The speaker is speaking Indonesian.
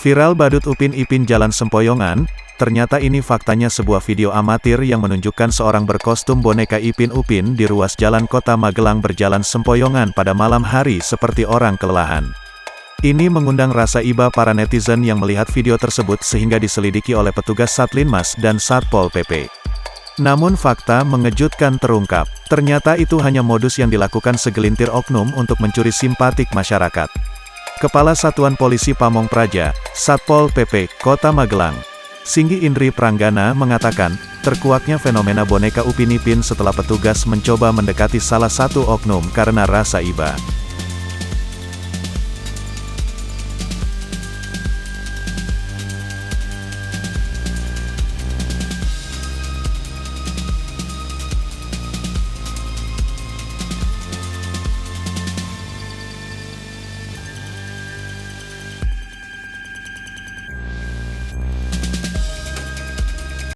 Viral badut Upin Ipin jalan sempoyongan, ternyata ini faktanya sebuah video amatir yang menunjukkan seorang berkostum boneka Ipin Upin di ruas jalan kota Magelang berjalan sempoyongan pada malam hari seperti orang kelelahan. Ini mengundang rasa iba para netizen yang melihat video tersebut sehingga diselidiki oleh petugas Satlinmas dan Satpol PP. Namun fakta mengejutkan terungkap, ternyata itu hanya modus yang dilakukan segelintir oknum untuk mencuri simpatik masyarakat. Kepala Satuan Polisi Pamong Praja, Satpol PP, Kota Magelang, Singgi Indri Pranggana mengatakan, terkuaknya fenomena boneka Upin Ipin setelah petugas mencoba mendekati salah satu oknum karena rasa iba.